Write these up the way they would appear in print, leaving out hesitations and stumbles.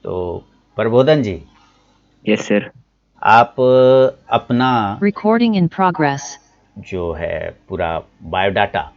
तो प्रबोधन जी, yes sir. आप अपना Recording in progress. जो है पूरा बायोडाटा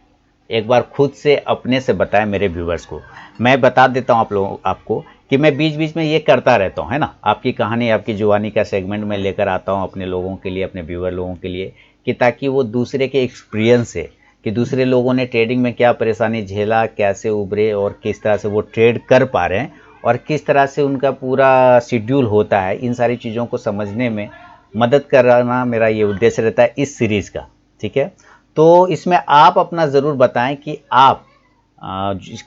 एक बार खुद से अपने से बताएं मेरे व्यूवर्स को। मैं बता देता हूं आप लोगों आपको कि मैं बीच बीच में ये करता रहता हूं, है ना, आपकी कहानी आपकी जुबानी का सेगमेंट में लेकर आता हूं अपने लोगों के लिए, अपने व्यूवर लोगों के लिए, कि ताकि वो दूसरे के एक्सपीरियंस से, कि दूसरे लोगों ने ट्रेडिंग में क्या परेशानी झेला, कैसे उभरे और किस तरह से वो ट्रेड कर पा रहे हैं और किस तरह से उनका पूरा शेड्यूल होता है, इन सारी चीज़ों को समझने में मदद कराना मेरा ये उद्देश्य रहता है इस सीरीज़ का। ठीक है, तो इसमें आप अपना ज़रूर बताएं कि आप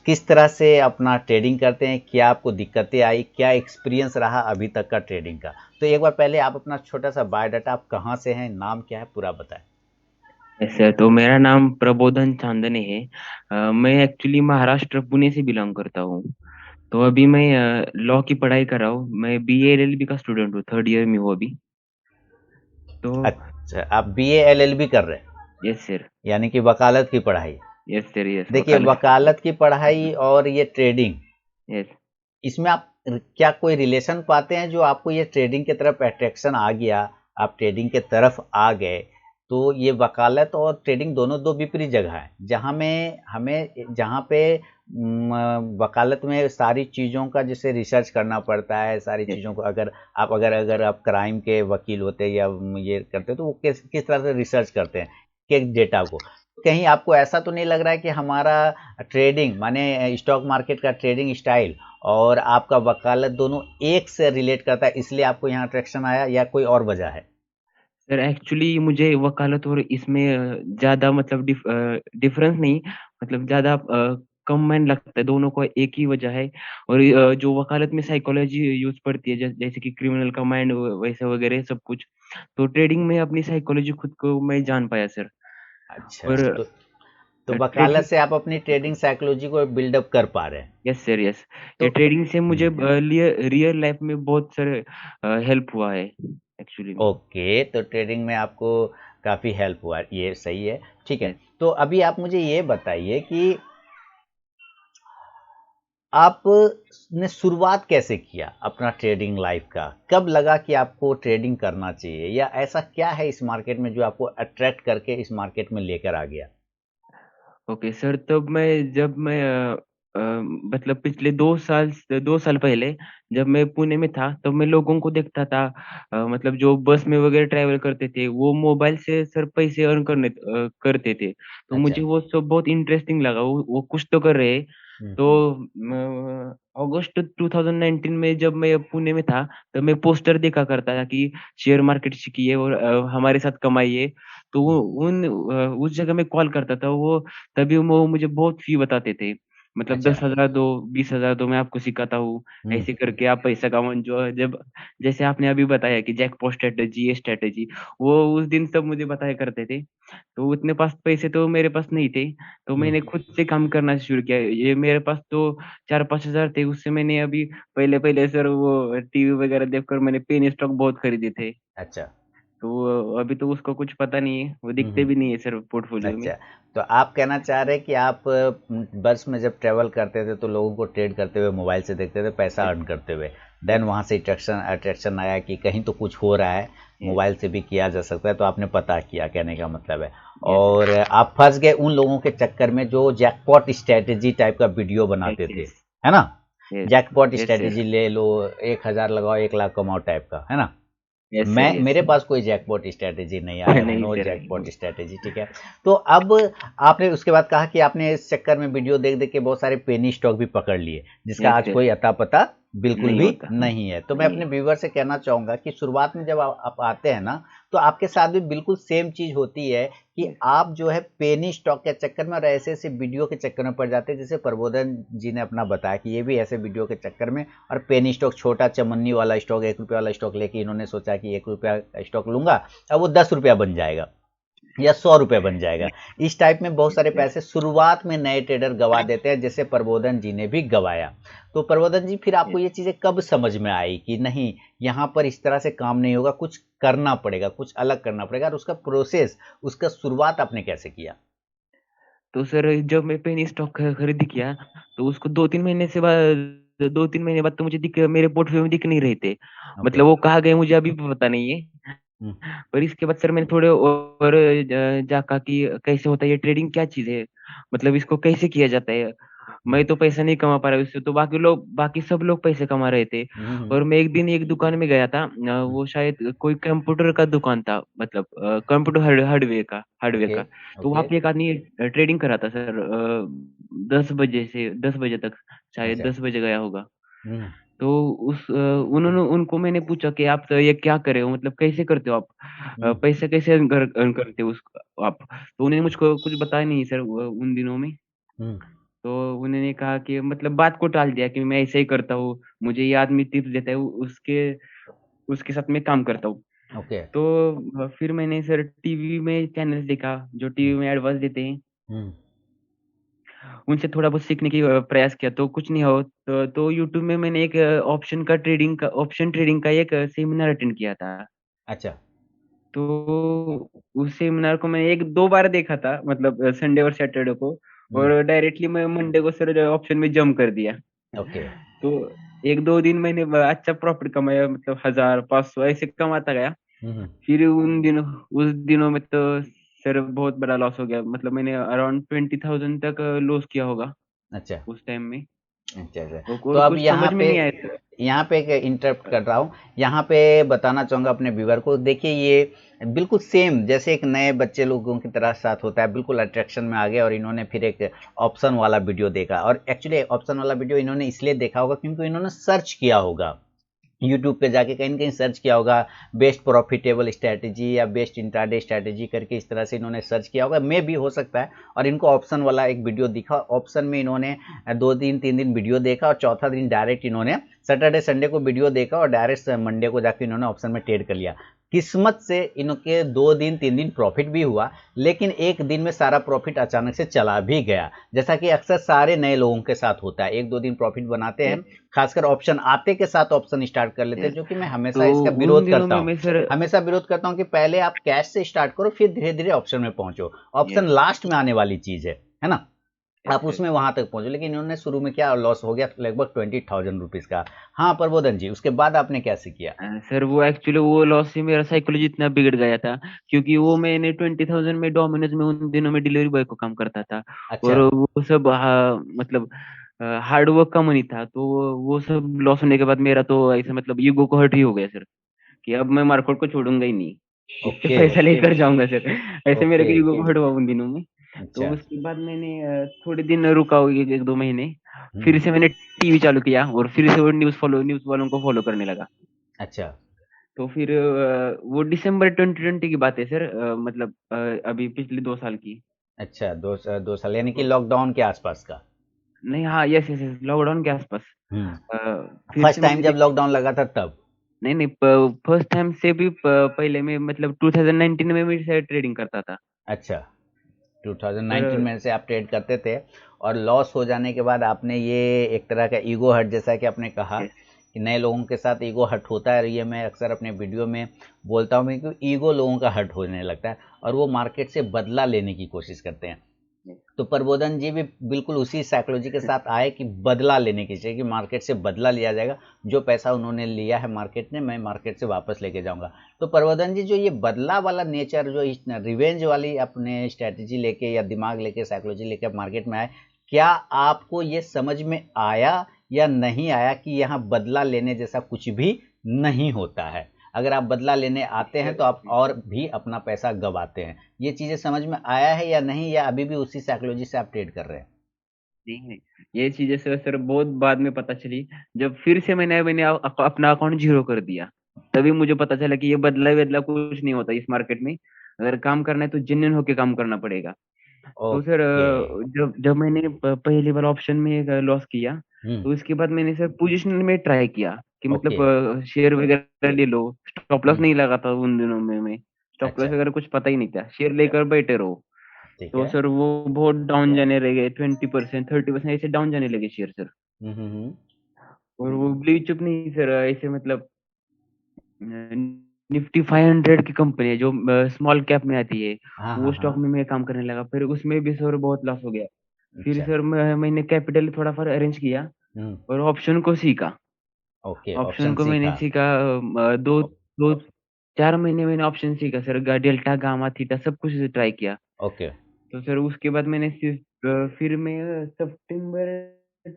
किस तरह से अपना ट्रेडिंग करते हैं, क्या आपको दिक्कतें आई, क्या एक्सपीरियंस रहा अभी तक का ट्रेडिंग का। तो एक बार पहले आप अपना छोटा सा बायोडाटा, आप कहाँ से हैं, नाम क्या है, पूरा बताएं। यस सर, तो मेरा नाम प्रबोधन चांदने है। मैं एक्चुअली महाराष्ट्र पुणे से बिलोंग करता हूँ। तो अभी मैं लॉ की पढ़ाई कर रहा हूँ। मैं BA LLB का स्टूडेंट हूँ, थर्ड ईयर में हूँ अभी। तो अच्छा, आप बीए एलएलबी कर रहे हैं, यस सर। यानी कि वकालत की पढ़ाई। यस सर, यस देखिए, वकालत। वकालत की पढ़ाई और ये ट्रेडिंग, यस इसमें आप क्या कोई रिलेशन पाते हैं जो आपको ये ट्रेडिंग की तरफ अट्रैक्शन आ गया, आप ट्रेडिंग के तरफ आ गए। तो ये वकालत और ट्रेडिंग दोनों दो विपरीत जगह है, जहाँ में हमें जहाँ पे वकालत में सारी चीज़ों का जैसे रिसर्च करना पड़ता है, सारी यस। चीज़ों को अगर आप क्राइम के वकील होते या ये करते तो वो किस किस तरह से रिसर्च करते हैं कि डेटा को। कहीं आपको ऐसा तो नहीं लग रहा है कि हमारा ट्रेडिंग माने स्टॉक मार्केट का ट्रेडिंग स्टाइल और आपका वकालत दोनों एक से रिलेट करता है, इसलिए आपको यहाँ अट्रैक्शन आया, या कोई और वजह है? सर एक्चुअली मुझे वकालत और इसमें ज़्यादा मतलब डिफरेंस नहीं, मतलब ज़्यादा कम मैन लगता है। दोनों को एक ही वजह है। और जो वकालत में साइकोलॉजी यूज़ पड़ती है, जैसे कि क्रिमिनल का माइंड वैसे वगैरह सब कुछ। तो ट्रेडिंग में अपनी साइकोलॉजी खुद को मैं जान पाया सर। अच्छा, और तो वकालत ट्रेडिंग। से आप अपनी ट्रेडिंग साइकोलॉजी को बिल्डअप कर पा रहे हैं। Yes sir, yes. तो ये ट्रेडिंग से मुझे रियल लाइफ में बहुत सारे हेल्प हुआ है एक्चुअली में। ओके, तो ट्रेडिंग में आपको काफ़ी हेल्प हुआ, ये सही है। ठीक है, यस। तो अभी आप मुझे ये बताइए कि आपने शुरुआत कैसे किया अपना ट्रेडिंग लाइफ का? कब लगा कि आपको ट्रेडिंग करना चाहिए, या ऐसा क्या है इस मार्केट में जो आपको अट्रैक्ट करके इस मार्केट में लेकर आ गया? ओके सर, तब मैं जब मैं मतलब पिछले 2 साल पहले जब मैं पुणे में था, तब मैं लोगों को देखता था। मतलब जो बस में वगैरह ट्रैवल करते थे, वो मोबाइल से सर पैसे अर्न करते थे। तो अच्छा। मुझे वो सब बहुत इंटरेस्टिंग लगा। वो कुछ तो कर रहे हैं। हुँ, तो अगस्त 2019 में जब मैं पुणे में था, तब मैं पोस्टर देखा करता था कि शेयर मार्केट सीखिए और हमारे साथ कमाइए। तो हुँ, उस जगह मैं कॉल करता था। वो तभी वो मुझे बहुत फी बताते थे। मतलब अच्छा। 10,000 दो, 20,000 दो, मैं आपको सिखाता हूँ। हुँ, ऐसे करके आप पैसा कमाओ। जो जब जैसे आपने अभी बताया कि जैकपॉट स्ट्रैटेजी, ये स्ट्रैटेजी, वो उस दिन सब मुझे बताया करते थे। तो उतने पास पैसे तो मेरे पास नहीं थे। तो हुँ। मैंने खुद से काम करना शुरू किया। ये मेरे पास तो 4-5 हज़ार थे। उससे मैंने अभी पहले-पहले सर वो टीवी वगैरह देखकर मैंने पेनी स्टॉक बहुत खरीदे थे। अच्छा। तो अभी तो उसका कुछ पता नहीं है, वो हुँ, दिखते हुँ। भी नहीं है सर पोर्टफोलियो में। अच्छा, तो आप कहना चाह रहे हैं कि आप बस में जब ट्रैवल करते थे तो लोगों को ट्रेड करते हुए मोबाइल से देखते थे, पैसा यस, अर्न करते हुए। देन यस, वहाँ से अट्रैक्शन अट्रैक्शन आया कि कहीं तो कुछ हो रहा है, यस, मोबाइल से भी किया जा सकता है, तो आपने पता किया, कहने का मतलब है। यस, और आप फँस गए उन लोगों के चक्कर में जो जैकपॉट स्ट्रैटेजी टाइप का वीडियो यस, बनाते थे, यस, है ना? Yes, jackpot yes sir, strategy ले लो, 1000 लगाओ 1 लाख कमाओ टाइप का, है ना? यस सर, मैं यस। मेरे पास कोई जैकपॉट स्ट्रैटेजी नहीं, आई हैव नहीं नो सर, जैकपॉट स्ट्रैटेजी, ठीक है। तो अब आपने उसके बाद कहा कि आपने इस चक्कर में वीडियो देख देख के बहुत सारे पेनी स्टॉक भी पकड़ लिए, जिसका यस आज सर। कोई अता पता बिल्कुल नहीं भी होता, नहीं है। तो मैं नहीं अपने है। व्यूवर से कहना चाहूंगा कि शुरुआत में जब आप आते हैं ना, तो आपके साथ भी बिल्कुल सेम चीज होती है कि यस, आप जो है पेनी स्टॉक के चक्कर में और ऐसे ऐसे वीडियो के चक्कर में पड़ जाते हैं, जैसे प्रबोधन जी ने अपना बताया कि ये भी ऐसे वीडियो के चक्कर में, और पेनी स्टॉक, छोटा चमन्नी वाला स्टॉक, 1 रुपये वाला स्टॉक लेके इन्होंने सोचा कि 1 रुपया का स्टॉक लूंगा, अब वो 10 रुपया बन जाएगा या 100 रुपये बन जाएगा। इस टाइप में बहुत यस सारे सर। पैसे शुरुआत में नए ट्रेडर गवा देते हैं, जैसे प्रबोधन जी ने भी गवाया। तो प्रबोधन जी, फिर आपको यस। ये चीज़ें कब समझ में आई कि नहीं, यहाँ पर इस तरह से काम नहीं होगा, कुछ करना पड़ेगा, कुछ अलग करना पड़ेगा, और उसका प्रोसेस, उसका शुरुआत आपने कैसे किया? तो सर जब मैं पेनी स्टॉक खरीद किया, तो उसको 2-3 महीने से बाद 2-3 महीने बाद तो मुझे मेरे पोर्टफोलियो में दिख नहीं रहे थे। ओके। मतलब वो कहाँ गए मुझे अभी भी पता नहीं है। हम्म, पर इसके बाद सर मैंने थोड़े और जाका कि कैसे होता है ये ट्रेडिंग, क्या चीज़ है? मतलब इसको कैसे किया जाता है? मैं तो पैसा नहीं कमा पा रहा उससे, तो बाकी सब लोग पैसे कमा रहे थे। हम्म, और मैं एक दिन एक दुकान में गया था, हम्म, वो शायद कोई कंप्यूटर का दुकान था, मतलब कंप्यूटर हार्डवेयर ओके। का। तो वहाँ ओके। पे एक आदमी ट्रेडिंग कर रहा था सर, 10 बजे तक, शायद अच्छा। 10 बजे गया होगा। हम्म, तो उनको मैंने पूछा कि आप तो ये क्या कर रहे हो, मतलब कैसे करते हो आप? हम्म, पैसे कैसे अर्न करते हो आप? तो उन्होंने मुझको कुछ बताया नहीं सर उन दिनों में। हम्म, तो उन्होंने कहा कि मतलब बात को टाल दिया कि मैं ऐसे ही करता हूँ, मुझे ये आदमी टिप्स देता है, उसके उसके साथ मैं काम करता हूँ। ओके। तो फिर मैंने सर टीवी में चैनल्स देखा, जो टीवी हम्म, में एडवाइस देते हैं, हम्म, उनसे थोड़ा बहुत सीखने की प्रयास किया, तो कुछ नहीं हो तो यूट्यूब में मैंने एक ऑप्शन ट्रेडिंग का एक सेमिनार अटेंड किया था। अच्छा। तो उस सेमिनार को मैंने 1-2 बार देखा था, मतलब संडे और सैटरडे को, हम्म, और डायरेक्टली मैं मंडे को सर ऑप्शन में जंप कर दिया। ओके। तो 1-2 दिन मैंने अच्छा प्रॉफिट कमाया, मतलब 1000-500 ऐसे कमाता गया। हम्म, फिर उस दिनों में तो सर बहुत बड़ा लॉस हो गया, मतलब मैंने अराउंड 20,000 तक लॉस किया होगा अच्छा। उस टाइम में। अच्छा अच्छा। तो और अब कुछ यहाँ समझ में पे नहीं आया सर। एक इंटरप्ट कर रहा हूँ। यहाँ पे बताना चाहूँगा अपने व्यूवर को, देखिए ये बिल्कुल सेम जैसे एक नए बच्चे लोगों की तरह साथ होता है, बिल्कुल अट्रैक्शन में आ गए और इन्होंने फिर एक ऑप्शन वाला वीडियो देखा, और एक्चुअली ऑप्शन वाला वीडियो इन्होंने इसलिए देखा होगा क्योंकि इन्होंने सर्च किया होगा, यूट्यूब पे जाके कहीं न कहीं सर्च किया होगा, बेस्ट प्रॉफिटेबल स्ट्रैटेजी या बेस्ट इंट्राडे स्ट्रैटेजी करके इस तरह से इन्होंने सर्च किया होगा, मे भी हो सकता है। और इनको ऑप्शन वाला एक वीडियो दिखा, ऑप्शन में इन्होंने 2 दिन 3 दिन वीडियो देखा और चौथा दिन डायरेक्ट इन्होंने सैटरडे संडे को वीडियो देखा और डायरेक्ट मंडे को जाके इन्होंने ऑप्शन में ट्रेड कर लिया। किस्मत से इनके 2 दिन 3 दिन प्रॉफिट भी हुआ, लेकिन एक दिन में सारा प्रॉफिट अचानक से चला भी गया, जैसा कि अक्सर सारे नए लोगों के साथ होता है। 1-2 दिन प्रॉफिट बनाते हैं, यस, खासकर ऑप्शन आते के साथ ऑप्शन स्टार्ट कर लेते हैं, यस। जो कि मैं तो हमेशा इसका उन विरोध दिनों करता में हूँ। मैं सर, हमेशा विरोध करता हूँ कि पहले आप कैश से स्टार्ट करो, फिर धीरे धीरे ऑप्शन में पहुंचो। ऑप्शन यस, लास्ट में आने वाली चीज है ना, यस आप सर। उसमें वहां तक पहुंचो। लेकिन इन्होंने शुरू में क्या लॉस हो गया, लगभग 20,000 रुपीज का। हाँ प्रबोधन जी, उसके बाद आपने कैसे किया? सर वो एक्चुअली वो लॉस से मेरा साइकोलॉजी इतना बिगड़ गया था, क्योंकि वो मैंने 20,000 में डोमिनोज में उन दिनों में डिलीवरी बॉय को काम करता था। अच्छा। और वो सब मतलब हार्ड वर्क का मनी था, तो वो सब लॉस होने के बाद मेरा तो ऐसा मतलब ईगो को हर्ट ही हो गया सर, कि अब मैं मार्केट को छोड़ूंगा ही नहीं, इससे ओके। पैसा लेकर जाऊंगा सर। ऐसे मेरे ओके। को ईगो को हर्ट हुआ उन दिनों में। तो अच्छा। उसके बाद मैंने थोड़े दिन रुका, 1-2 महीने, फिर हम्म। से मैंने टीवी चालू किया और फिर से वो न्यूज वालों को फॉलो करने लगा। अच्छा। तो फिर वो दिसंबर 2020 की बात है सर, मतलब अभी पिछले 2 साल की। अच्छा, 2 साल यानी कि तो लॉकडाउन के आसपास का। नहीं, हाँ, यस यस यस, लॉकडाउन के आसपास। अ, फिर फर्स्ट से टाइम मैंने जब देखा। लॉकडाउन लगा था तब? नहीं नहीं, फर्स्ट टाइम से भी पहले में, मतलब 2019 में भी से ट्रेडिंग करता था। अच्छा, 2019 पर में से आप ट्रेड करते थे, और लॉस हो जाने के बाद आपने ये एक तरह का ईगो हर्ट, जैसा कि आपने कहा यस, कि नए लोगों के साथ ईगो हर्ट होता है, और ये मैं अक्सर अपने वीडियो में बोलता हूँ मैं कि ईगो लोगों का हर्ट होने लगता है और वो मार्केट से बदला लेने की कोशिश करते हैं। तो प्रबोधन जी भी बिल्कुल उसी साइकोलॉजी के साथ आए कि बदला लेने की चाहिए, कि मार्केट से बदला लिया जाएगा, जो पैसा उन्होंने लिया है मार्केट ने, मैं मार्केट से वापस लेके जाऊंगा। तो प्रबोधन जी, जो ये बदला वाला नेचर, जो इस रिवेंज वाली अपने स्ट्रैटेजी लेके या दिमाग लेके साइकोलॉजी लेके मार्केट में आए, क्या आपको ये समझ में आया या नहीं आया कि यहाँ बदला लेने जैसा कुछ भी नहीं होता है? अगर आप बदला लेने आते हैं सर। तो आप और भी अपना पैसा गवाते हैं। ये चीज़ें समझ में आया है या नहीं, या अभी भी उसी साइकोलॉजी से आप ट्रेड कर रहे हैं? नहीं नहीं, ये चीजें सर बहुत बाद में पता चली, जब फिर से मैंने अपना अकाउंट जीरो कर दिया, तभी मुझे पता चला कि ये बदला बदला कुछ नहीं होता इस मार्केट में। अगर काम करना है तो जेन्युइन होके काम करना पड़ेगा। तो सर ओके। जब जब मैंने पहली बार ऑप्शन में लॉस किया, हुँ, तो उसके बाद मैंने सर पोजिशनल में ट्राई किया कि ओके। मतलब शेयर वगैरह ले लो। स्टॉप लॉस हुँ, नहीं लगा था उन दिनों में मैं, स्टॉप लॉस अच्छा, वगैरह कुछ पता ही नहीं था, शेयर लेकर बैठे रहो। ठीक तो है। सर वो बहुत डाउन जाने लगे, 20%, 30% ऐसे डाउन जाने लगे शेयर सर। हुँ, हुँ, हुँ। और वो ब्लू चिप नहीं सर, ऐसे मतलब निफ्टी 500 की कंपनी है जो स्मॉल कैप में आती है, हाँ, वो हाँ, स्टॉक हाँ। में मैं काम करने लगा, फिर उसमें भी सर बहुत लॉस हो गया। फिर अच्छा। सर मैंने कैपिटल थोड़ा सा अरेंज किया, और ऑप्शन को सीखा। ओके, ऑप्शन ऑप्शन को मैंने सीखा। सीखा, दो दो 4 महीने मैंने ऑप्शन सीखा सर, डेल्टा गामा थीटा सब कुछ ट्राई किया। ओके। तो सर उसके बाद मैंने फिर मैं सितंबर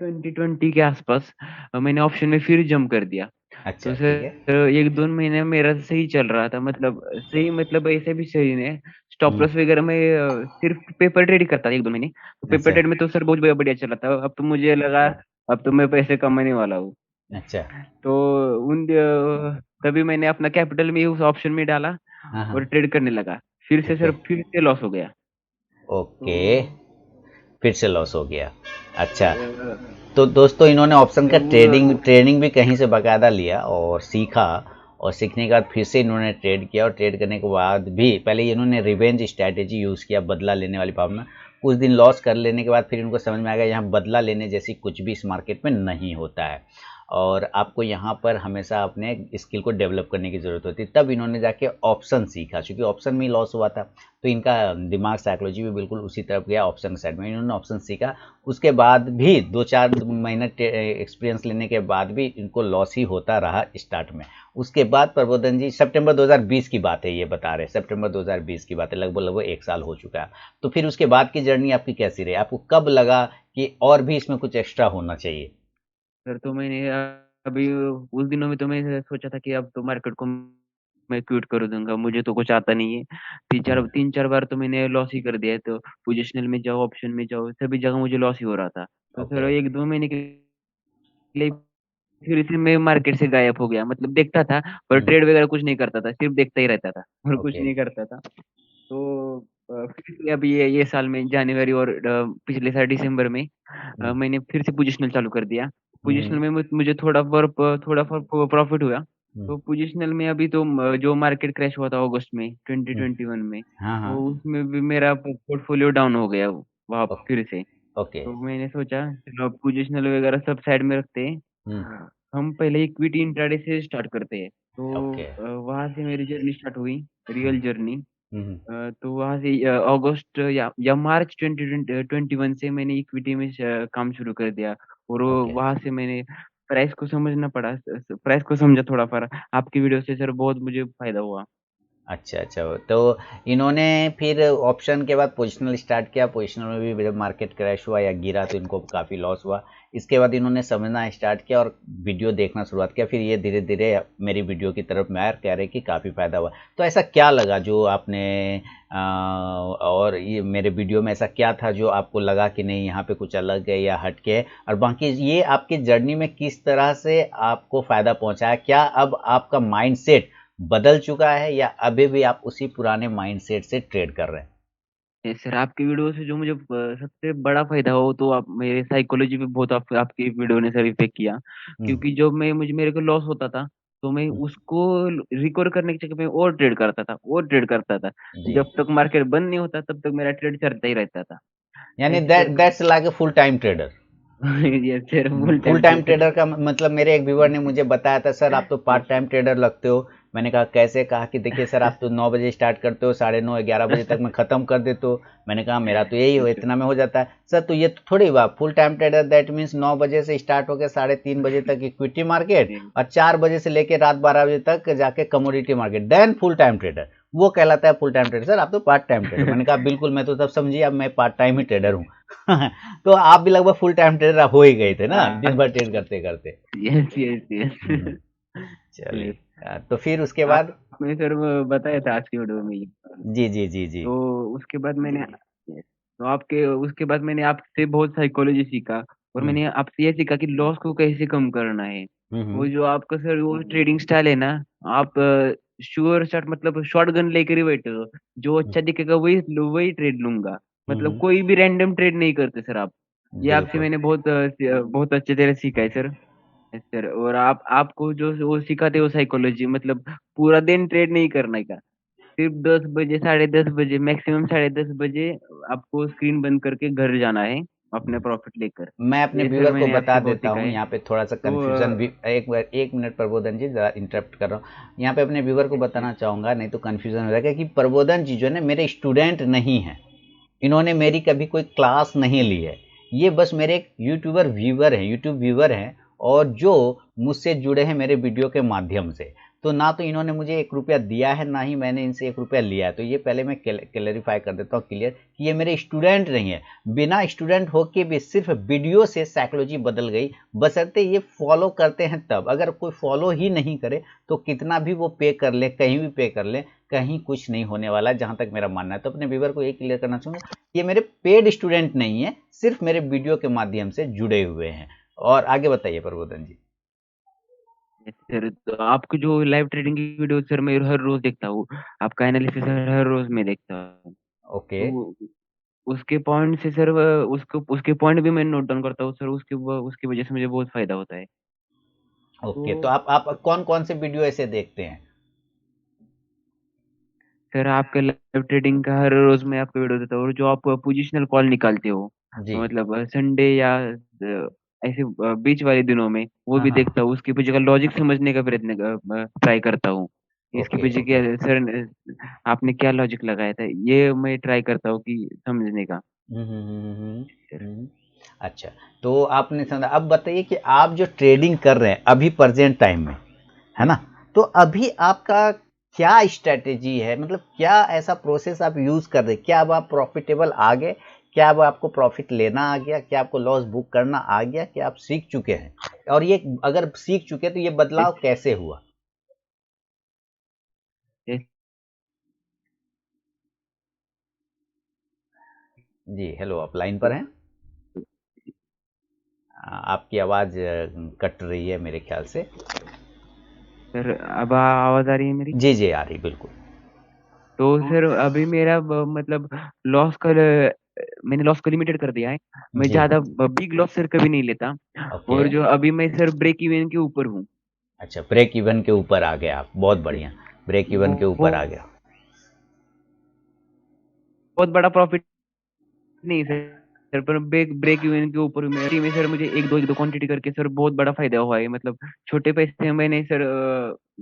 2020 के आसपास मैंने ऑप्शन में फिर जंप कर दिया। तो अच्छा, ठीक है। सर 1-2 महीने मेरा सही चल रहा था, मतलब सही, मतलब ऐसे भी सही नहीं। स्टॉप हम्म। लॉस वगैरह में सिर्फ पेपर ट्रेड ही करता था 1-2 महीने। तो पेपर अच्छा। ट्रेड में तो सर बहुत बढ़िया चला था। अब तो मुझे लगा अब तो मैं पैसे कमाने वाला हूँ। अच्छा। तो तभी मैंने अपना कैपिटल भी उस ऑप्शन में डाला हाँ हाँ। और ट्रेड करने लगा। फिर से ठीक सर है। फिर से लॉस हो गया। ओके, तो फिर से लॉस हो गया। अच्छा। अ, तो दोस्तों, इन्होंने ऑप्शन सर का वो ट्रेडिंग ट्रेनिंग भी कहीं से बाकायदा लिया और सीखा, और सीखने के बाद फिर से इन्होंने ट्रेड किया, और ट्रेड करने के बाद भी पहले इन्होंने रिवेंज स्ट्रैटेजी यूज़ किया, बदला लेने वाली भावना। कुछ दिन लॉस कर लेने के बाद फिर इनको समझ में आ गया यहाँ बदला लेने जैसी कुछ भी इस मार्केट में नहीं होता है, और आपको यहाँ पर हमेशा अपने स्किल को डेवलप करने की ज़रूरत होती है। तब इन्होंने जाके ऑप्शन सीखा, क्योंकि ऑप्शन में ही लॉस हुआ था, तो इनका दिमाग साइकोलॉजी भी बिल्कुल उसी तरफ गया, ऑप्शन साइड में इन्होंने ऑप्शन सीखा। उसके बाद भी 2-4 महीने एक्सपीरियंस लेने के बाद भी इनको लॉस ही होता रहा स्टार्ट में। उसके बाद प्रबोधन जी, सितंबर 2020 की बात है ये बता रहे हैं, सितंबर 2020 की बात है, लगभग लगभग 1 साल हो चुका है। तो फिर उसके बाद की जर्नी आपकी कैसी रही? आपको कब लगा कि और भी इसमें कुछ एक्स्ट्रा होना चाहिए? सर तो मैंने अभी उस दिनों में तो मैं सोचा था कि अब तो मार्केट को मैं क्विट कर दूंगा, मुझे तो कुछ आता नहीं है। हम्म। 3-4 बार तो मैंने लॉस ही कर दिया है। तो पोजिशनल में जाओ, ऑप्शन में जाओ, सभी जगह मुझे लॉस ही हो रहा था। तो ओके। सर 1-2 महीने के लिए फिर से मैं मार्केट से गायब हो गया, मतलब देखता था पर हम्म। ट्रेड वगैरह कुछ नहीं करता था, सिर्फ देखता ही रहता था और कुछ ओके। नहीं करता था। तो फिर से अभी ये साल में जनवरी और पिछले साल दिसंबर में हम्म। मैंने फिर से पोजिशनल चालू कर दिया। पोजिशनल हम्म। में मुझे थोड़ा प्रॉफिट हुआ। हम्म। तो पोजिशनल में अभी तो जो मार्केट क्रैश हुआ था अगस्त में हम्म। 2021 में, हाँ हाँ। तो उसमें भी मेरा पोर्टफोलियो डाउन हो गया वहाँ ओके। फिर से। ओके। तो मैंने सोचा चलो अब पोजिशनल वगैरह सब साइड में रखते हैं। हम्म। हम पहले इक्विटी इंट्राडे से स्टार्ट करते हैं। ओके। तो वहाँ से मेरी जर्नी स्टार्ट हुई, हम्म। Real journey. हम्म। तो वहाँ से अगस्त या मार्च 2021 से मैंने इक्विटी में काम शुरू कर दिया। और ओके। वहाँ से मैंने प्राइस को समझना पड़ा, प्राइस को समझा थोड़ा। पर आपकी वीडियो से सर बहुत मुझे फायदा हुआ। अच्छा अच्छा, तो इन्होंने फिर ऑप्शन के बाद पोजिशनल स्टार्ट किया, पोजिशनल में भी जब मार्केट क्रैश हुआ या गिरा तो इनको काफ़ी लॉस हुआ। इसके बाद इन्होंने समझना स्टार्ट किया और वीडियो देखना शुरुआत किया, फिर ये धीरे धीरे मेरी वीडियो की तरफ मैं कह रहे कि काफ़ी फ़ायदा हुआ। तो ऐसा क्या लगा जो आपने और ये मेरे वीडियो में ऐसा क्या था जो आपको लगा कि नहीं यहाँ पे कुछ अलग है या हट के है, और बाकी ये आपकी जर्नी में किस तरह से आपको फ़ायदा पहुँचाया? क्या अब आपका माइंडसेट बदल चुका है या अभी भी आप उसी पुराने माइंडसेट से ट्रेड कर रहे हैं? सर आपकी वीडियो से जो मुझे सबसे बड़ा फायदा हो तो आप मेरे साइकोलॉजी पे बहुत आपकी वीडियो ने सर इफेक्ट किया। हुँ, क्योंकि जब मेरे को लॉस होता था तो मैं हुँ। उसको रिकवर करने के चक्कर में और ट्रेड करता था, और ट्रेड करता था। जी। जब तक मार्केट बंद नहीं होता तब तक मेरा ट्रेड चलता ही रहता था। यानी ऐसे कर that's like a full time trader. Yes sir, full full time time trade. Trader का मतलब मेरे एक व्यूअर ने मुझे बताया था, सर आप तो पार्ट टाइम ट्रेडर लगते हो। मैंने कहा कैसे? कहा कि देखिए सर, आप तो 9 बजे स्टार्ट करते हो, 9:30 11 बजे तक मैं ख़त्म कर देते हो। मैंने कहा मेरा तो यही हो, इतना में हो जाता है। सर तो ये तो थोड़ी हुआ full time trader, that means 9 बजे से स्टार्ट होकर 3:30 बजे तक इक्विटी मार्केट, और 4 बजे से लेकर रात 12 बजे तक जाके commodity market, then full time trader. वो कहलाता है फुल टाइम ट्रेडर। सर आप तो पार्ट टाइम ट्रेडर। मैंने कहा बिल्कुल, मैं तो तब समझी अब मैं पार्ट टाइम ही ट्रेडर हूँ। तो आप भी लगभग फुल टाइम ट्रेडर हो ही गए थे ना, दिन भर ट्रेड करते करते। Yes yes yes. हम्म। चलिए। यस। तो फिर उसके बाद? आपने सर वो बताया था आज की वीडियो में ही। जी जी जी जी। तो उसके बाद मैंने तो आपके उसके बाद मैंने आपसे बहुत साइकोलॉजी सीखा। और हम्म। मैंने आपसे ये सीखा कि लॉस को कैसे कम करना है। वो हम्म। जो आपका सर वो ट्रेडिंग स्टाइल है ना, आप श्योर शॉट मतलब शॉर्ट गन लेकर ही बैठे हो। जो हम्म। अच्छा दिखेगा वही वही ट्रेड लूंगा। मतलब हम्म। कोई भी रैंडम ट्रेड नहीं करते सर आप। ये आपसे बिल्कुल। मैंने बहुत अच्छे तरह सीखा है सर। Yes sir. और आपको जो वो सिखाते हो साइकोलॉजी, मतलब पूरा दिन ट्रेड नहीं करने का। सिर्फ 10 बजे, 10:30 बजे, मैक्सिमम 10:30 बजे आपको स्क्रीन बंद करके घर जाना है अपने हम्म। प्रॉफिट लेकर। मैं अपने ये सर व्यूअर को मैंने बता आपसे बहुत देता सीखा हूँ, है। यहाँ पे थोड़ा सा तो कन्फ्यूजन भी, एक मिनट प्रबोधन जी, ज़रा इंटरप्ट कर रहा हूँ। यहाँ पे अपने व्यूअर को यस यस। बताना चाहूँगा, नहीं तो कन्फ्यूजन हो जाएगा, कि प्रबोधन जी जो है ना मेरे स्टूडेंट नहीं हैं। इन्होंने मेरी कभी कोई क्लास नहीं ली है। ये बस मेरे एक यूट्यूब व्यूवर हैं और जो मुझसे जुड़े हैं मेरे वीडियो के माध्यम से। तो ना तो इन्होंने मुझे 1 रुपया दिया है, ना ही मैंने इनसे 1 रुपया लिया है। तो ये पहले मैं क्लैरिफ़ाई कर देता हूँ क्लियर कि ये मेरे स्टूडेंट नहीं है। बिना स्टूडेंट होके भी सिर्फ़ वीडियो से साइकोलॉजी बदल गई, बशर्ते ये फ़ॉलो करते हैं तब। अगर कोई फ़ॉलो ही नहीं करे तो कितना भी वो पे कर लें, कहीं भी पे कर लें, कहीं कुछ नहीं होने वाला है, जहाँ तक मेरा मानना है। तो अपने व्यूअर को ये क्लियर करना चाहूँगा, ये मेरे पेड स्टूडेंट नहीं है, सिर्फ़ मेरे वीडियो के माध्यम से जुड़े हुए हैं। और आगे बताइए प्रबोधन जी। सर तो आपकी जो लाइव ट्रेडिंग की वीडियो सर मैं हर रोज देखता हूँ। आपका एनालिसिस हर रोज मैं देखता हूँ। ओके। तो उसके पॉइंट से सर उसको उसके पॉइंट भी मैं नोट डाउन करता हूँ सर। उसकी वजह से मुझे बहुत फायदा होता है। ओके, तो तो आप कौन-कौन से वीडियो ऐसे देखते हैं? सर आपके लाइव ट्रेडिंग का हर रोज मैं आपको वीडियो देता हूँ, और जो आप पोजिशनल कॉल निकालते हो जी। मतलब संडे या ऐसे बीच वाले दिनों में, वो हाँ, भी हाँ। देखता हूँ। उसके पीछे का लॉजिक समझने का प्रयत्न ट्राई करता हूँ। इसके ओके, पीछे क्या सर आपने क्या लॉजिक लगाया था, ये मैं ट्राई करता हूँ कि समझने का। हुँ, हुँ, हुँ, हुँ, हुँ, सर हुँ। अच्छा, तो आपने समझा। अब बताइए कि आप जो ट्रेडिंग कर रहे हैं अभी प्रेज़ेंट टाइम में, है ना? तो अभी आपका क्या स्ट्रैटेजी है? मतलब क्या ऐसा प्रोसेस आप यूज़ कर रहे हैं? क्या अब आप प्रॉफ़िटेबल आ गए? क्या अब आपको प्रॉफ़िट लेना आ गया? क्या आपको लॉस बुक करना आ गया? क्या आप सीख चुके हैं? और ये अगर सीख चुके हैं तो ये बदलाव कैसे हुआ? जैसे जी, हेलो, आप लाइन पर हैं? आपकी आवाज़ कट रही है मेरे ख़्याल से। सर अब आवाज आ रही है मेरी? जी, जी, आ रही, बिल्कुल। तो सर अभी मेरा मतलब लॉस का मैंने लॉस को लिमिटेड कर दिया है। मैं जी, ज्यादा बिग लॉस सर कभी नहीं लेता। ओके। और जो अभी मैं सर ब्रेक इवन के ऊपर हूँ। अच्छा, ब्रेक इवन के ऊपर आ गए आप, बहुत बढ़िया। ब्रेक इवन के वो ऊपर आ गया। बहुत बड़ा प्रॉफिट नहीं सर, पर ब्रेक ब्रेक इवन के ऊपर हूँ। मेरी में सर मुझे एक दो क्वांटिटी करके सर बहुत बड़ा फायदा हुआ है। मतलब छोटे पैसे में मैंने सर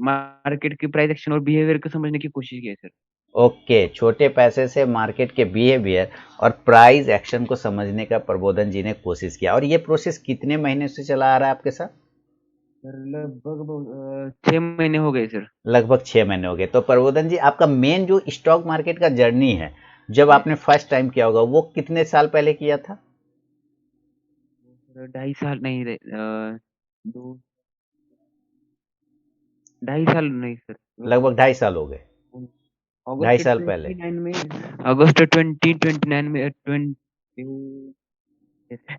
मार्केट की प्राइस एक्शन और बिहेवियर को समझने की कोशिश की है सर। ओके, छोटे पैसे से मार्केट के बिहेवियर और प्राइस एक्शन को समझने का प्रबोधन जी ने कोशिश किया। और ये प्रोसेस कितने महीने से चला आ रहा है आपके साथ? सर लगभग 6 महीने हो गए सर। लगभग 6 महीने हो गए। तो प्रबोधन जी, आपका मेन जो स्टॉक मार्केट का जर्नी है, जब आपने फर्स्ट टाइम किया होगा, वो कितने साल पहले किया था? सर 2.5 साल नहीं रहे, दो 2.5 साल नहीं सर। लगभग 2.5 साल हो गए। ढाई अगस्त साल पहले। 29 में, अगस्त 2029 में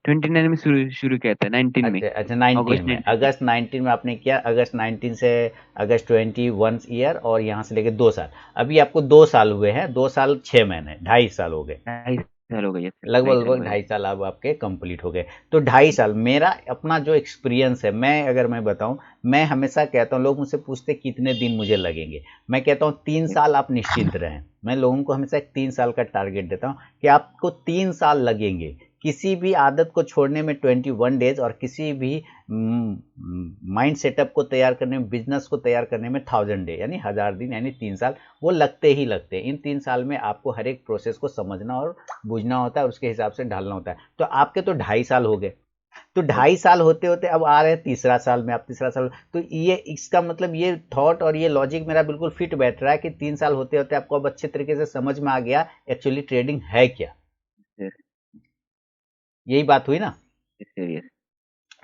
29 में शुरू शुरू किया था, 19 में। अच्छा, अच्छा, 19 अगस्त में, 19 में। अगस्त 19 में आपने किया। अगस्त 19 से अगस्त 21 ईयर, और यहाँ से लेके 2 साल। अभी आपको 2 साल हुए हैं, 2 साल 6 महीने, 2.5 साल हो गए। 2.5 साल हो गए सर, लगभग 2.5 साल लगभग हो गए। 2.5 साल अब आपके कंप्लीट हो गए। तो 2.5 साल मेरा अपना जो एक्सपीरियंस है, मैं बताऊं, मैं हमेशा कहता हूं, लोग मुझसे पूछते कितने दिन मुझे लगेंगे, मैं कहता हूं 3 साल आप निश्चिंत रहें। मैं लोगों को हमेशा एक 3 साल का टारगेट देता हूं कि आपको 3 साल लगेंगे किसी भी आदत को छोड़ने में 21 डेज, और किसी भी माइंड सेटअप को तैयार करने में, बिजनेस को तैयार करने में 1000 डे, यानी 1000 दिन, यानी 3 साल वो लगते ही लगते हैं। इन 3 साल में आपको हर एक प्रोसेस को समझना और बूझना होता है, उसके हिसाब से ढालना होता है। तो आपके तो 2.5 साल हो गए। तो 2.5 साल होते होते अब आ रहे हैं तीसरा साल में, आप तीसरा साल। तो ये इसका मतलब ये थॉट और ये लॉजिक मेरा बिल्कुल फिट बैठ रहा है कि 3 साल होते होते आपको अब अच्छे तरीके से समझ में आ गया एक्चुअली ट्रेडिंग है क्या। सर यही बात हुई ना? Sir yes.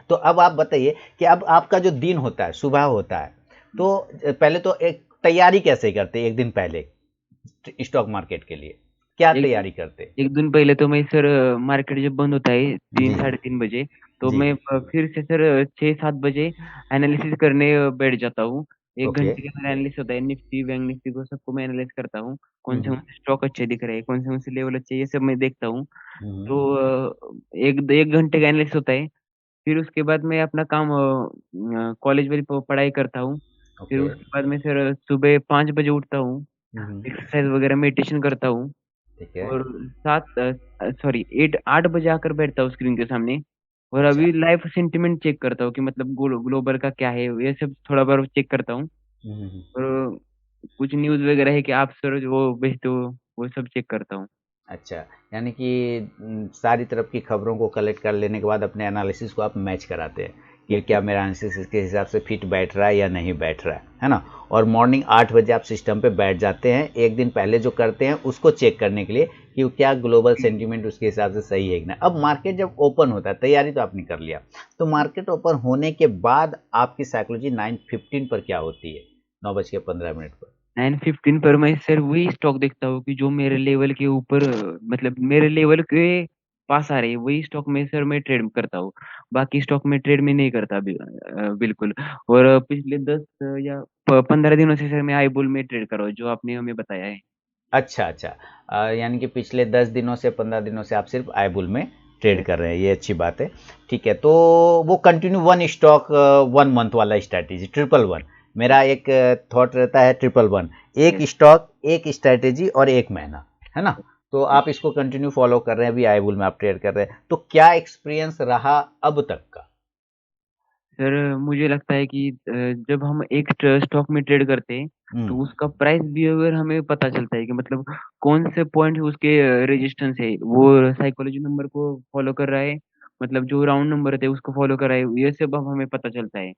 तो अब आप बताइए कि अब आपका जो दिन होता है, सुबह होता है, तो पहले तो एक तैयारी कैसे करते हैं एक दिन पहले स्टॉक मार्केट के लिए? क्या एक तैयारी करते हैं? एक दिन पहले तो मैं सर मार्केट जब बंद होता है तीन जी, साढ़े तीन बजे, तो जी। मैं फिर से सर 6-7 बजे एनालिसिस करने बैठ जाता हूँ। एक ओके। घंटे का मेरा एनालिसिस होता है, निफ्टी बैंक निफ्टी को सबको मैं एनालाइज करता हूँ। हुँ, कौन से हुँ। कौन से स्टॉक अच्छे दिख रहे हैं, कौन से लेवल अच्छे, ये सब मैं देखता हूँ। हुँ, हुँ। तो एक एक घंटे का एनालिसिस होता है। फिर उसके बाद मैं अपना काम कॉलेज वाली पढ़ाई करता हूँ। फिर ओके। उसके बाद मैं सर सुबह 5 बजे उठता हूँ, हुँ, हुँ। एक्सरसाइज वगैरह मेडिटेशन करता हूँ। ठीक है। और 8 बजे आकर बैठता हूँ स्क्रीन के सामने। और अच्छा। अभी लाइफ सेंटिमेंट चेक करता हूँ कि मतलब ग्लोबल का क्या है, ये सब थोड़ा बहुत चेक करता हूँ। हुँ, हुँ, हुँ। और कुछ न्यूज़ वगैरह है कि आप सर जो वो भेजते हो, वो सब चेक करता हूँ। अच्छा, यानी कि सारी तरफ की खबरों को कलेक्ट कर लेने के बाद अपने एनालिसिस को आप मैच कराते हैं कि यस क्या सर। मेरा एनालिसिस इसके हिसाब से फिट बैठ रहा है या नहीं बैठ रहा है ना? और मॉर्निंग 8 बजे आप सिस्टम पे बैठ जाते हैं, एक दिन पहले जो करते हैं उसको चेक करने के लिए कि क्या ग्लोबल सेंटीमेंट उसके हिसाब से सही है कि नहीं। अब मार्केट जब ओपन होता है, तैयारी तो आपने कर लिया, तो मार्केट ओपन होने के बाद आपकी साइकोलॉजी 9:15 पर क्या होती है? 9:15 पर? 9:15 पर मैं सर वही स्टॉक देखता हूँ कि जो मेरे लेवल के ऊपर मतलब मेरे लेवल के पास आ रही है, वही स्टॉक में सर मैं ट्रेड करता हूँ। बाकी स्टॉक में ट्रेड में नहीं करता बिल्कुल। और पिछले 10 या 15 दिनों से सर मैं आई बुल में ट्रेड कर रहा हूँ, जो आपने हमें बताया है। अच्छा, अच्छा। यानी कि पिछले 10 दिनों से 15 दिनों से आप सिर्फ़ आईबुल में ट्रेड यस। कर रहे हैं, ये अच्छी बात है। ठीक है, तो वो कंटिन्यू 1 स्टॉक 1 मंथ वाला स्ट्रैटेजी ट्रिपल 1 मेरा एक थॉट रहता है ट्रिपल 1 एक यस। स्टॉक, एक स्ट्रैटेजी और 1 महीना, है ना? तो आप इसको कंटिन्यू फ़ॉलो कर रहे हैं, अभी आईबुल में आप ट्रेड कर रहे हैं। तो क्या एक्सपीरियंस रहा अब तक का? सर मुझे लगता है कि जब हम एक स्टॉक में ट्रेड करते हैं हुँ, तो उसका प्राइस बिहेवियर हमें पता चलता है कि मतलब कौन से पॉइंट उसके रेजिस्टेंस है, वो साइकोलॉजी नंबर को फॉलो कर रहा है, मतलब जो राउंड नंबर है उसको फॉलो कर रहा है, ये सब अब हमें पता चलता है।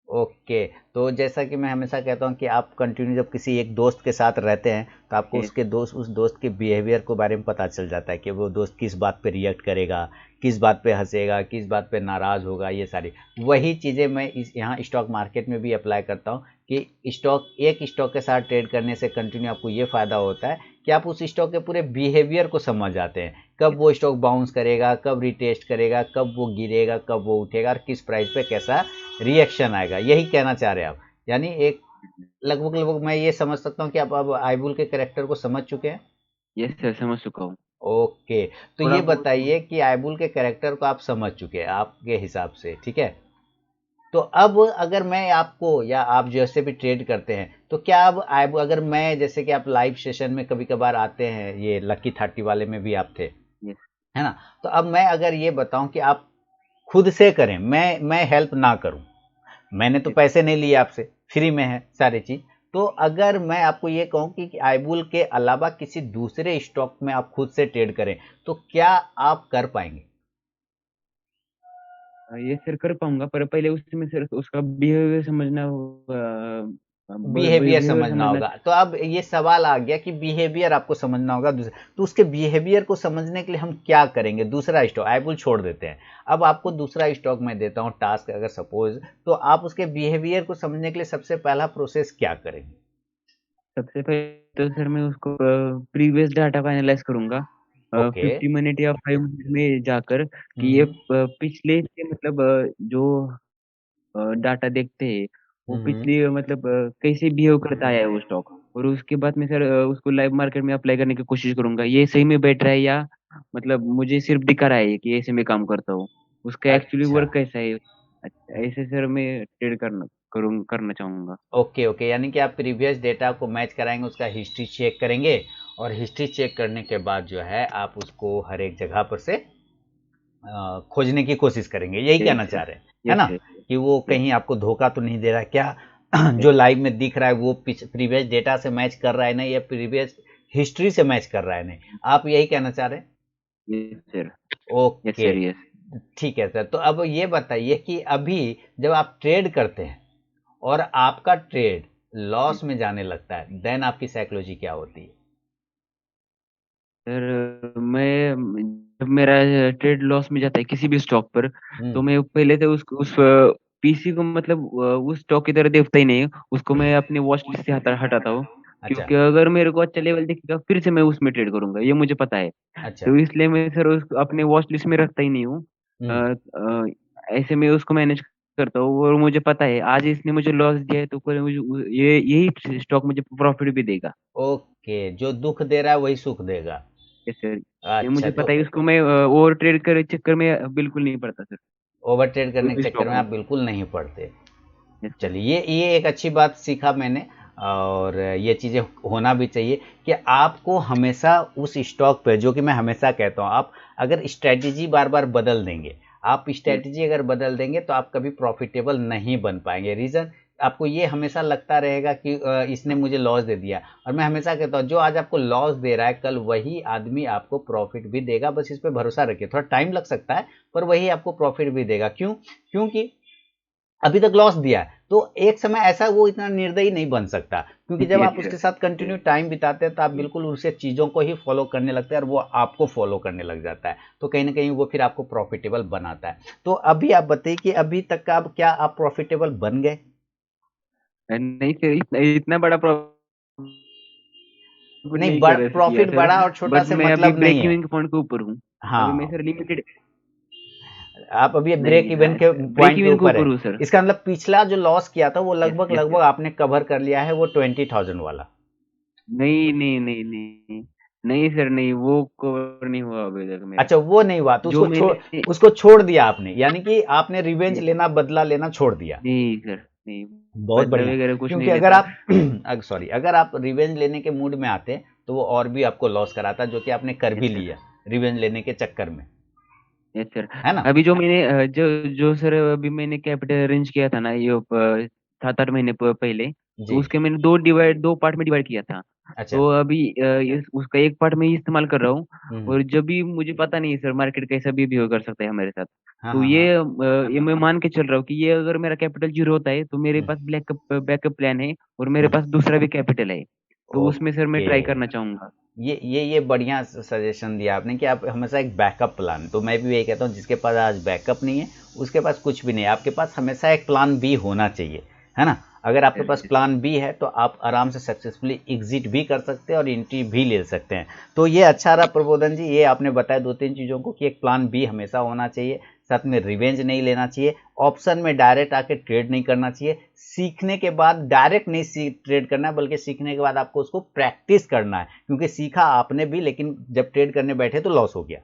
ओके, तो जैसा कि मैं हमेशा कहता हूँ कि आप कंटिन्यू जब किसी एक दोस्त के साथ रहते हैं तो आपको यस। उसके दोस्त उस दोस्त के बिहेवियर के बारे में पता चल जाता है कि वो दोस्त किस बात पे रिएक्ट करेगा, किस बात पे हंसेगा, किस बात पे नाराज़ होगा, ये सारी वही चीज़ें मैं इस यहाँ स्टॉक मार्केट में भी अप्लाई करता हूँ कि स्टॉक एक स्टॉक के साथ ट्रेड करने से कंटिन्यू आपको ये फ़ायदा होता है कि आप उस स्टॉक के पूरे बिहेवियर को समझ जाते हैं। कब वो स्टॉक बाउंस करेगा, कब रिटेस्ट करेगा, कब वो गिरेगा, कब वो उठेगा और किस प्राइस पे कैसा रिएक्शन आएगा, यही कहना चाह रहे हैं आप। यानी एक लगभग लगभग मैं ये समझ सकता हूँ कि आप अब आइबुल के कैरेक्टर को समझ चुके हैं। यस सर, समझ चुका हूँ। ओके, तो थोड़ा ये बहुत तो। बताइए कि आइबुल के कैरेक्टर को आप समझ चुके हैं आपके हिसाब से, ठीक है? तो अब अगर मैं आपको या आप जैसे भी ट्रेड करते हैं तो क्या अब आइबुल अगर मैं जैसे कि आप लाइव सेशन में कभी कभार आते हैं, ये लकी 30 वाले में भी आप थे, यस। है ना? तो अब मैं अगर ये बताऊं कि आप खुद से करें, मैं हेल्प ना करूं, मैंने तो यस। पैसे नहीं लिए आपसे, फ्री में है सारी चीज़। तो अगर मैं आपको ये कहूँ कि आइबुल के अलावा किसी दूसरे स्टॉक में आप खुद से ट्रेड करें, तो क्या आप कर पाएँगे? ये सर कर पाऊंगा, पर पहले उसमें सर उसका बिहेवियर समझना होगा। बिहेवियर बिहेवियर समझना समझना। होगा। तो अब ये सवाल आ गया कि बिहेवियर आपको समझना होगा तो उसके बिहेवियर को समझने के लिए हम क्या करेंगे? दूसरा स्टॉक आइबुल छोड़ देते हैं। अब आपको दूसरा स्टॉक मैं देता हूँ टास्क अगर सपोज़ तो आप उसके बिहेवियर को समझने के लिए सबसे पहला प्रोसेस क्या करेंगे? सबसे पहले तो सर मैं उसको प्रीवियस डाटा का एनालाइज करूंगा, ओके। 50 मिनट या 5 मिनट में जाकर हुँ, कि ये हुँ। पिछले से मतलब जो डाटा देखते हैं वो हुँ, हुँ। पिछली मतलब कैसे बिहेव करता आया है वो स्टॉक, और उसके बाद में सर उसको लाइव मार्केट में अप्लाई करने की कोशिश करूंगा, ये सही में बैठ रहा है या मतलब मुझे सिर्फ दिखा रहा है कि ऐसे में काम करता हूँ, उसका एक्चुअली अच्छा। वर्क कैसा है। अच्छा, ऐसे सर मैं ट्रेड करना चाहूंगा। ओके, ओके, यानी कि आप प्रीवियस डेटा को मैच कराएँगे, उसका हिस्ट्री चेक करेंगे और हिस्ट्री चेक करने के बाद जो है आप उसको हर एक जगह पर से खोजने की कोशिश करेंगे, यही यस कहना सर। चाह रहे हैं, है यस ना? सर। कि वो यस। कहीं आपको धोखा तो नहीं दे रहा क्या? यस। जो लाइव में दिख रहा है वो प्रीवियस डेटा से मैच कर रहा है नहीं या प्रीवियस हिस्ट्री से मैच कर रहा है नहीं, आप यही कहना चाह रहे हैं? Yes sir. Yes okay, sir. Yes. ठीक है सर। तो अब ये बताइए कि अभी जब आप ट्रेड करते हैं और आपका ट्रेड लॉस में जाने लगता है, देन आपकी साइकोलॉजी क्या होती है? सर मैं जब मेरा ट्रेड लॉस में जाता है किसी भी स्टॉक पर, हुँ, तो मैं पहले तो उस पीसी को मतलब उस स्टॉक की तरह देखता ही नहीं, उसको मैं अपने वॉच लिस्ट से हटाता हूँ, अच्छा, क्योंकि अगर मेरे को अच्छा लेवल दिखेगा फिर से मैं उसमें ट्रेड करूंगा, ये मुझे पता है। अच्छा। तो इसलिए मैं सर उसको अपने वॉच लिस्ट में रखता ही नहीं हूँ। अ, हुँ। ऐसे मैं उसको मैनेज करता हूँ, और मुझे पता है आज इसने मुझे लॉस दिया है तो कल मुझे ये यही स्टॉक मुझे प्रॉफिट भी देगा। ओके, जो दुःख दे रहा है वही सुख देगा। Yes sir. ये अच्छा, मुझे तो पता है, उसको मैं ओवर ट्रेड करे चक्कर में बिल्कुल नहीं पड़ता सर, ओवर ट्रेड कोई करने भी के चक्कर स्टॉक में में। आप बिल्कुल नहीं पड़ते। Yes sir. चलिए ये एक अच्छी बात सीखा मैंने और ये चीज़ें होना भी चाहिए कि आपको हमेशा उस स्टॉक पे जो कि मैं हमेशा कहता हूँ आप अगर स्ट्रैटेजी बार बार बदल देंगे, आप यस। स्ट्रैटेजी अगर बदल देंगे तो आप कभी प्रॉफिटेबल नहीं बन पाएंगे। रीज़न आपको ये हमेशा लगता रहेगा कि इसने मुझे लॉस दे दिया। और मैं हमेशा कहता हूँ जो आज आपको लॉस दे रहा है कल वही आदमी आपको प्रॉफिट भी देगा, बस इस पे भरोसा रखिए। थोड़ा टाइम लग सकता है पर वही आपको प्रॉफिट भी देगा। क्यों? क्योंकि अभी तक लॉस दिया है तो एक समय ऐसा वो इतना निर्दयी नहीं बन सकता, क्योंकि जब यस आप सर। उसके साथ कंटिन्यू टाइम बिताते हैं तो आप बिल्कुल उसे चीज़ों को ही फॉलो करने लगते हैं और वो आपको फॉलो करने लग जाता है, तो कहीं ना कहीं वो फिर आपको प्रॉफिटेबल बनाता है। तो अभी आप बताइए कि अभी तक का आप क्या आप प्रॉफिटेबल बन गए? नहीं सर, इतना इतना बड़ा प्रॉफिट नहीं, नहीं बड़ा किया प्रॉफिट सर। बड़ा और छोटा बट से मैं अभी मतलब नहीं ब्रेक है। इवन के पॉइंट के ऊपर हूँ। अभी मैं हाँ, सर लिमिटेड, आप अभी ब्रेक नहीं इवन के ब्रेक पॉइंट के इवन के ऊपर ऊपर है। हूँ सर। इसका मतलब पिछला जो लॉस किया था वो यस लगभग यस लगभग सर। आपने कवर कर लिया है, वो 20,000 वाला। नहीं नहीं नहीं नहीं, नहीं सर, नहीं वो कवर नहीं हुआ अभी तक मेरा। अच्छा, वो नहीं हुआ तो जो मैंने, उसको छोड़ दिया आपने, यानी कि आपने रिवेंज नहीं लेना, बदला लेना छोड़ दिया। नहीं सर, नहीं, बहुत बदला बढ़िया। वगैरह कुछ क्योंकि नहीं अगर लेता। आप सॉरी, अगर आप रिवेंज लेने के मूड में आते तो वो और भी आपको लॉस कराता, जो कि आपने कर यस भी सर। लिया रिवेंज लेने के चक्कर में, यस सर। है ना? अभी जो मैंने जो जो सर अभी मैंने कैपिटल अरेंज किया था ना, ये 7-8 महीने पहले, तो जी। उसके मैंने दो पार्ट में डिवाइड किया था। अच्छा। तो अभी उसका एक पार्ट में इस्तेमाल कर रहा हूँ। हम्म। और जब भी मुझे पता नहीं है सर, मार्केट कैसा भी हो कर सकता है हमारे साथ। हाँ तो हाँ हाँ। ये मैं मान के चल रहा हूँ कि ये अगर मेरा कैपिटल जीरो होता है तो मेरे हम्म पास बैकअप प्लान है, और मेरे हम्म। पास दूसरा भी कैपिटल है। तो उसमें सर मैं ओके, ट्राई करना चाहूंगा। ये बढ़िया सजेशन दिया आपने कि आप हमेशा एक बैकअप प्लान, तो मैं भी यही कहता हूँ जिसके पास आज बैकअप नहीं है उसके पास कुछ भी नहीं है, आपके पास हमेशा एक प्लान बी होना चाहिए, है ना? अगर आपके पास प्लान बी है तो आप आराम से सक्सेसफुली एग्जिट भी कर सकते हैं और एंट्री भी ले सकते हैं। तो ये अच्छा रहा प्रबोधन जी, ये आपने बताया दो तीन चीज़ों को कि एक प्लान बी हमेशा होना चाहिए, साथ में रिवेंज नहीं लेना चाहिए, ऑप्शन में डायरेक्ट आके ट्रेड नहीं करना चाहिए, सीखने के बाद डायरेक्ट नहीं ट्रेड करना है बल्कि सीखने के बाद आपको उसको प्रैक्टिस करना है, क्योंकि सीखा आपने भी लेकिन जब ट्रेड करने बैठे तो लॉस हो गया,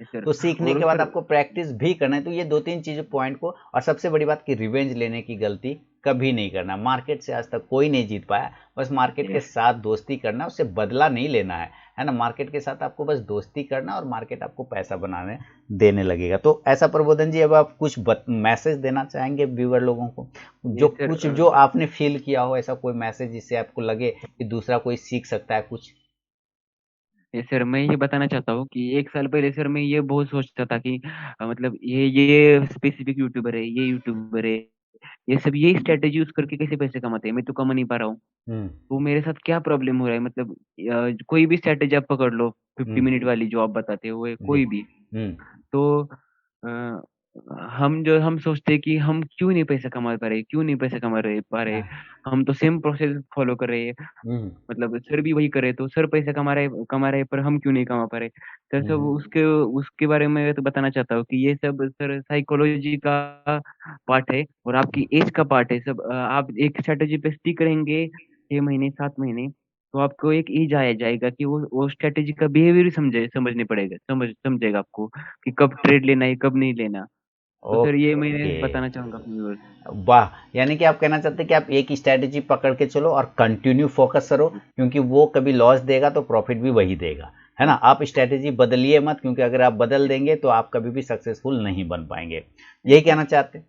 सर। तो सीखने और के बाद सर, आपको प्रैक्टिस भी करना है। तो ये दो तीन चीज़ों पॉइंट को, और सबसे बड़ी बात कि रिवेंज लेने की गलती कभी नहीं करना। मार्केट से आज तक कोई नहीं जीत पाया, बस मार्केट के यस साथ दोस्ती करना, उससे बदला नहीं लेना है ना? मार्केट के साथ आपको बस दोस्ती करना और मार्केट आपको पैसा बनाने देने लगेगा। तो ऐसा प्रबोधन जी, अब आप कुछ मैसेज देना चाहेंगे व्यूअर लोगों को, जो यस सर। कुछ जो आपने फील किया हो, ऐसा कोई मैसेज जिससे आपको लगे कि दूसरा कोई सीख सकता है कुछ? ये सर, मैं ये बताना चाहता हूँ कि 1 साल पहले सर मैं ये बहुत सोचता था कि मतलब ये स्पेसिफिक यूट्यूबर है, ये यूट्यूबर है, ये सब ये स्ट्रेटेजी यूज करके कैसे पैसे कमाते हैं, मैं तो कमा नहीं पा रहा हूँ। हम्म तो मेरे साथ क्या प्रॉब्लम हो रहा है, मतलब कोई भी स्ट्रेटेजी आप पकड़ लो, 50 मिनट हम्म। वाली जो आप बताते हो, वो जी। कोई भी। हम्म तो अ, हम सोचते हैं कि हम क्यों नहीं पैसा कमा पा रहे, क्यों नहीं पैसा कमा पा रहे। हम तो सेम प्रोसेस फॉलो कर रहे हैं, हम्म मतलब सर भी वही करे, तो सर पैसा कमा रहे पर हम क्यों नहीं कमा पा रहे। सर सब हम्म। उसके उसके बारे में तो बताना चाहता हूँ कि ये सब सर साइकोलॉजी का पार्ट है और आपकी एज का पार्ट है सब। आप एक स्ट्रेटेजी पे स्टिक रहेंगे 6 महीने 7 महीने, तो आपको एक एज आया जाएगा कि वो स्ट्रेटेजी का बिहेवियर समझने पड़ेगा, समझेगा आपको कि कब ट्रेड लेना है, कब नहीं लेना। तो सर ये मैं ओके, बताना चाहूंगा अपने व्यूअर्स वाह! यानी कि आप कहना चाहते हैं कि आप एक ही स्ट्रैटेजी पकड़ के चलो और कंटिन्यू फोकस करो, को। क्योंकि वो कभी लॉस देगा तो प्रॉफिट भी वही देगा, है ना? यस आप स्ट्रैटेजी बदलिए मत, क्योंकि अगर आप बदल देंगे तो आप कभी भी सक्सेसफुल नहीं बन पाएंगे। यही यस कहना चाहते हैं?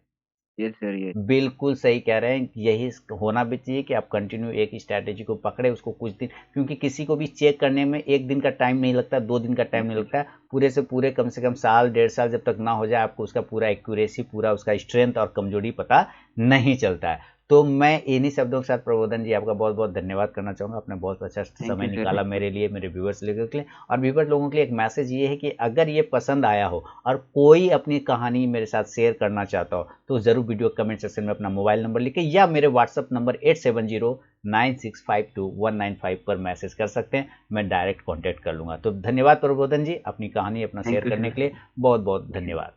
Yes sir, yes. बिल्कुल सही कह रहे हैं, यही होना भी चाहिए कि आप कंटिन्यू एक ही स्ट्रैटेजी को पकड़े, उसको कुछ दिन, क्योंकि किसी को भी चेक करने में एक दिन का टाइम नहीं लगता, 2 दिन का टाइम यस नहीं सर। लगता है, पूरे से पूरे कम से कम साल 1.5 साल जब तक ना हो जाए आपको उसका पूरा एक्यूरेसी, पूरा उसका स्ट्रेंथ और कमजोरी पता नहीं चलता है। तो मैं इन्हीं शब्दों के साथ प्रबोधन जी आपका बहुत बहुत धन्यवाद करना चाहूँगा, आपने बहुत अच्छा थैंक समय यू सर, निकाला थैंक यू। मेरे लिए, मेरे व्यूवर्स लोगों के लिए। और व्यूवर लोगों के लिए एक मैसेज ये है कि अगर ये पसंद आया हो और कोई अपनी कहानी मेरे साथ शेयर करना चाहता हो तो ज़रूर वीडियो कमेंट सेक्शन में अपना मोबाइल नंबर लिखे या मेरे व्हाट्सअप नंबर 8709652195 पर मैसेज कर सकते हैं, मैं डायरेक्ट कॉन्टैक्ट कर लूँगा। तो धन्यवाद प्रबोधन जी, अपनी कहानी अपना शेयर थैंक यू करने सर। के लिए बहुत बहुत धन्यवाद।